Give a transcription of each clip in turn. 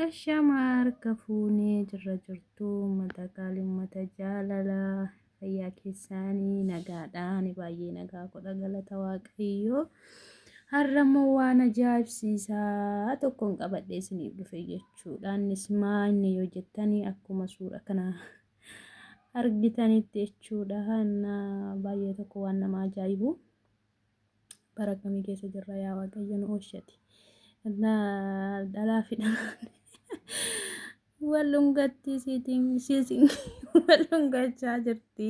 Ashaamar kafuunee jirra jirtuu madaqaalii ummata jaalalaa fayyaa keessaanii nagaadhaan baay'ee nagaa godha galata waaqayyoo har'ammoo waan ajaa'ibsiisaa tokkoon qabadhee isiniif dhufe jechuudha. Innis maanni yoo jettanii akkuma suura kana argitanitti jechuudha. Baay'ee tokko waan nama ajaa'ibu bara kamii keessa jirra yaa waaqayyo nu oolchati. Dhalaa fi dhalaan walungatti siitiin walungachaa jirti.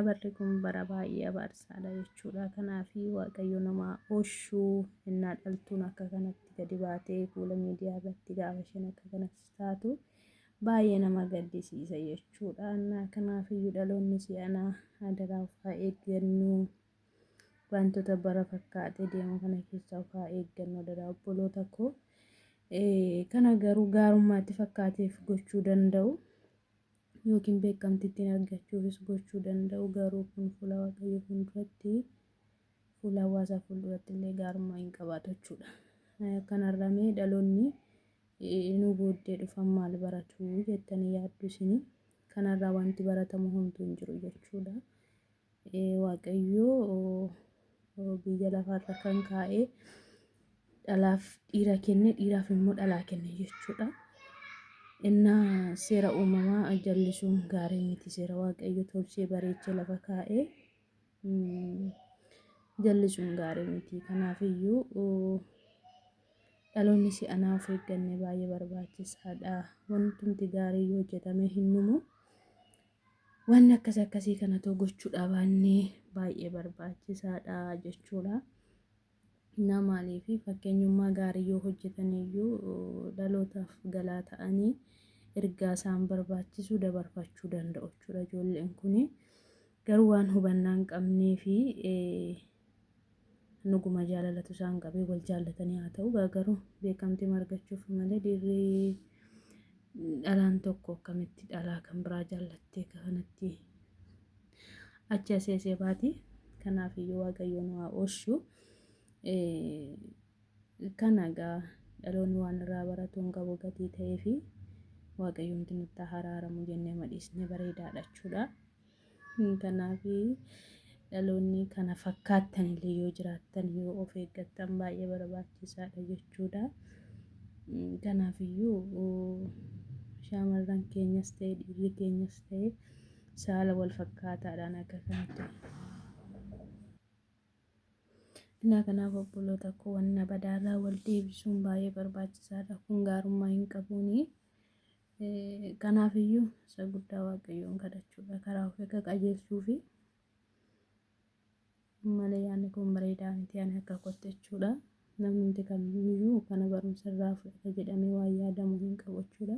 Barri kun bara baay'ee abaarsaadha jechuudha. Kanaaf waaqayyo nama oolchuu innaa dhaltuun akka kanatti gadi baatee fuula miidiyaa irratti gaafa isheen akka kanatti taatu baay'ee nama gaddisiisa jechuudha. Kanaaf dhaloonni si'anaa adaraa ufaa eeggannu. Wantoota bara fakkaatee deemu kana keessaa ufaa eeggannu adaraa obboloota koo. Kana garuu gaarummaatti fakkaateef gochuu danda'u yookiin beekamtittiin argachuufis gochuu danda'u garuu kun fuula waaqayyoo fuulduratti fuula hawaasaa fuulduratti illee gaarummaa hin qabaatu jechuudha. Kanarramee dhaloonni nu booddee dhufan maal baratu jettanii yaaddu isin kanarraa wanti baratamu homtuu hin jiru jechuudha. Waaqayyoo biyya lafaarra kan kaa'ee dhalaaf dhiira kenne dhiiraaf immoo dhalaa kenne jechuudha. Innaa seera uumamaa jallisuun gaarii miti seera waaqayyo tolchee bareechee lafa kaa'ee jallisuun gaarii miti. Kanaafiyyuu dhaloonni si'anaa of eeggannee baay'ee barbaachisaadha. Wantumti gaarii yoo hojjetame hin dhumu. Wanni akkasii kana too gochuudha baannee baay'ee barbaachisaadha jechuudha. Maaliif fakkeenyummaa gaarii yoo hojjetan iyyuu dhalootaaf galaa ta'anii ergaa isaan barbaachisu dabarfachuu danda'u jechuudha. Ijoolleen kun garuu waan hubannaa hin qabnee fi nuguma jaalalatu isaan qabee wal jaallatanii haa ta'u garuu beekamtii argachuuf malee dhiirri dhalaan tokko akkamitti dhalaa kan biraa jaallattee kanatti achi aseesee baati. Kanaaf iyyuu waaqayyo nu haa oolchu. Kana egaa dhaloonni waan irraa baratuun qabu gatii ta'ee fi waaqayyoon nutti araaramu jennee madhiisne bareedaadha jechuudha. Kanaaf dhaloonni kana fakkaattan illee yoo jiraattan yoo of eeggattan baay'ee barbaachisaadha jechuudha. Kanaaf iyyuu shaamarran keenyas ta'e dhiirri keenyas ta'e saala wal fakkaataadhaan akka kanatti. Kanaaf obboloota koo wanna badaarraa wal deebisuun baay'ee barbaachisaadha. Kun gaarummaa hin qabuuni. Kanaaf iyyuu isa guddaa waaqayyoon kadhachuudha karaa ofii akka qajeelchuu fi malee yaadni kun bareedaa miti ani akka kottu jechuudha. Namni kamiyyuu kana barumsa irraa fudhata jedhamee waan yaadamu hin qabu jechuudha.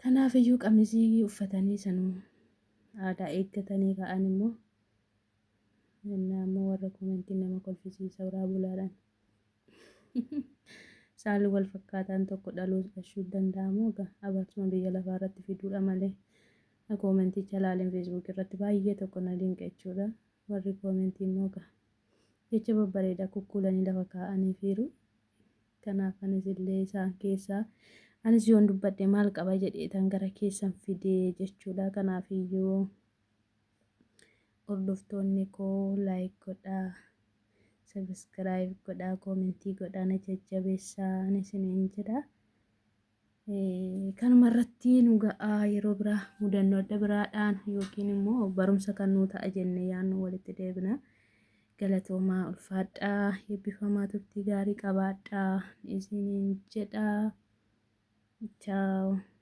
Kanaaf iyyuu qamisii uffatanii sanuu aadaa eeggatanii ka'an immoo ammoo warra komentii nama kolfisiisa biraa bulaadhaan. Saalli wal fakkaataan tokko dhashuu danda'amoo abarsuma biyya lafaa irratti fiduudha malee koomenticha ilaaleen feesbuuk irratti baay'ee tokko na dinqa jechuudha. Warri koomentii immoo jecha babbareedaa kukkuulanii lafa kaa'anii fiiru. Kanaaf anis illee isaan keessaa anis yoon dubbadhe maal qaba jedhee tan gara keessan fidee jechuudha. Kanaaf iyyuu hordoftoonni koo laayik godhaa, sabiskiraayib godhaa, koomentii godhaa na jajjabeessaa isiniin jedha. Kanuma irratti nu ga'aa yeroo biraa mudannoo adda biraadhaan yookiin immoo barumsa kan nu ta'a jennee yaadnu walitti deebina. Galatoomaa ulfaadhaa eebbifamaa turtii gaarii qabaadhaa isiniin jedha. Ciao.